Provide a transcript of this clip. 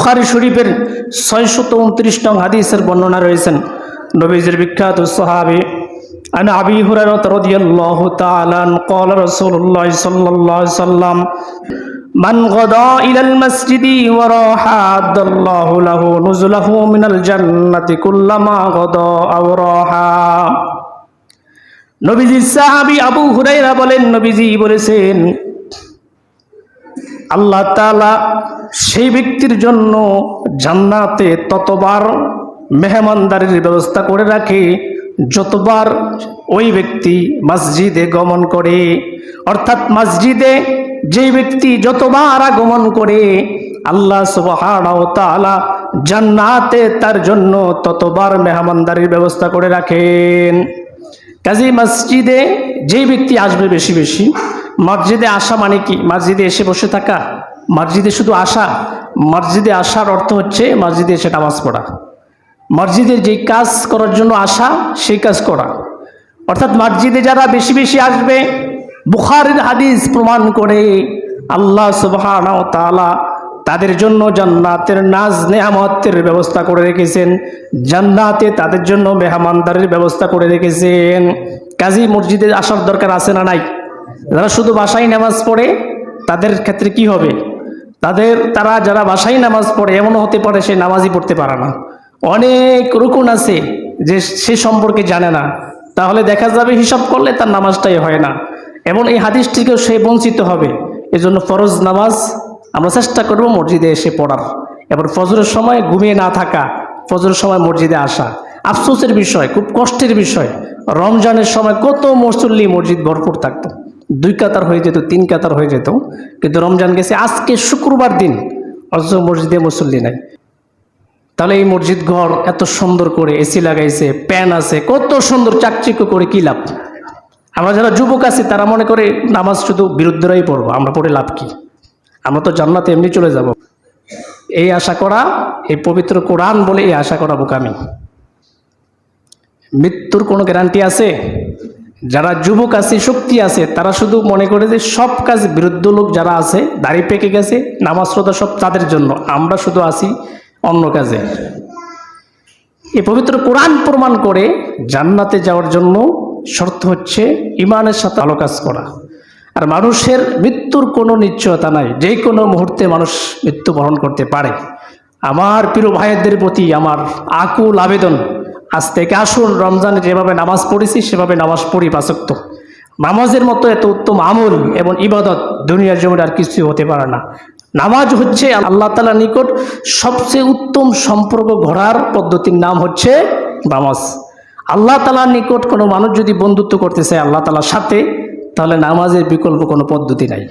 বুখারী শরীফের 629 নং হাদিসের বর্ণনা রয়েছেন নবীজির বিখ্যাত সাহাবী আন আবি হুরায়রা রাদিয়াল্লাহু তাআলা ক্বালা রাসূলুল্লাহ সাল্লাল্লাহু আলাইহি ওয়াসাল্লাম মান গাদা ইলাল মাসজিদি ওয়া রাহা আদাল্লাহু লাহু নুজুলাহু মিনাল জান্নাতি কুল্লামা গাদা আও রাহা। নবীজির সাহাবী আবু হুরায়রা বলেন, নবীজি বলেছেন আল্লাহ তাআলা সেই ব্যক্তির জন্য জান্নাতে ততবার মেহমানদারির ব্যবস্থা করে রাখে যতবার ওই ব্যক্তি মসজিদে গমন করে। অর্থাৎ মসজিদে যে ব্যক্তি যতবার আগমন করে আল্লাহ সুবহানাহু ওয়া তাআলা জান্নাতে তার জন্য ততবার মেহমানদারির ব্যবস্থা করে রাখেন। কাজী মসজিদে যে ব্যক্তি আসবে বেশি বেশি, মসজিদে আসা মানে কি মসজিদে এসে বসে থাকা, মসজিদে শুধু আসা? মসজিদে আসার অর্থ হচ্ছে মসজিদে এসে নামাজ পড়া, মসজিদে যেই কাজ করার জন্য আসা সেই কাজ করা। অর্থাৎ মসজিদে যারা বেশি বেশি আসবে, বুখারীর হাদিস প্রমাণ করে আল্লাহ সুবহানাহু ওয়া তাআলা তাদের জন্য জান্নাতের নাজ নেয়ামতের ব্যবস্থা করে রেখেছেন, জান্নাতে তাদের জন্য মেহমানদারির ব্যবস্থা করে রেখেছেন। কাজী মসজিদে আসার দরকার আছে না নাই? যারা শুধু বাসায় নামাজ পড়ে তাদের ক্ষেত্রে কি হবে? তারা যারা বাসায় নামাজ পড়ে এমনও হতে পারে সে নামাজই পড়তে পারে না, অনেক রুকুন আছে যে সে সম্পর্কে জানে না, তাহলে দেখা যাবে হিসাব করলে তার নামাজটাই হয় না, এবং এই হাদিসটিকেও সে বঞ্চিত হবে। এজন্য ফরজ নামাজ আমরা চেষ্টা করব মসজিদে এসে পড়ার। এবার ফজরের সময় ঘুমিয়ে না থাকা, ফজরের সময় মসজিদে আসা। আফসোসের বিষয়, খুব কষ্টের বিষয়, রমজানের সময় কত মুসল্লি মসজিদ ভরপুর থাকতো, 2 কাতার হয়ে যেত, 3 কাতার হয়ে যেত, কিন্তু রমজান গেছে আজকে শুক্রবার দিন, অথচ মসজিদে মুসল্লি নাই। তাহলে এই মসজিদ ঘর এত সুন্দর করে এসি লাগাইছে, প্যান আছে, কত সুন্দর চাকচিক্য করে কি লাভ? আমরা যারা যুবক আছি তারা মনে করে নামাজ শুধু বিরুদ্ধরাই পড়বো, আমরা পড়ে লাভ কি? আমরা তো জান্নাতে এমনি চলে যাব। এই আশা করা, এই পবিত্র কোরআন বলে এই আশা করা বোকামি। মৃত্যুর কোনো গ্যারান্টি আছে? যারা যুবক আছে, শক্তি আছে, তারা শুধু মনে করে যে সব কাজ বিরুদ্ধ লোক যারা আছে, দাড়ি পেকে গেছে, নামাজ রোজা সব তাদের জন্য, আমরা শুধু আছি অন্য কাজে। এই পবিত্র কোরআন প্রমাণ করে জান্নাতে যাওয়ার জন্য শর্ত হচ্ছে ইমানের সাথে ভালো কাজ করা। আর মানুষের মৃত্যুর কোনো নিশ্চয়তা নাই, যে কোনো মুহূর্তে মানুষ মৃত্যুবরণ করতে পারে। আমার প্রিয় ভাইদের প্রতি আমার আকুল আবেদন, আজ থেকে আসুন রমজানে যেভাবে নামাজ পড়েছি সেভাবে নামাজ পড়ি 5 ওয়াক্ত। নামাজের মতো এত উত্তম আমল এবং ইবাদত দুনিয়ার জমিনে আর কিছু হতে পারে না। নামাজ হচ্ছে আল্লাহ তাআলার নিকট সবচেয়ে উত্তম সম্পর্ক গড়ার পদ্ধতির নাম হচ্ছে নামাজ। আল্লাহ তাআলার নিকট কোনো মানুষ যদি বন্ধুত্ব করতে চায় আল্লাহ তাআলার সাথে, তাহলে নামাজের বিকল্প কোনো পদ্ধতি নাই।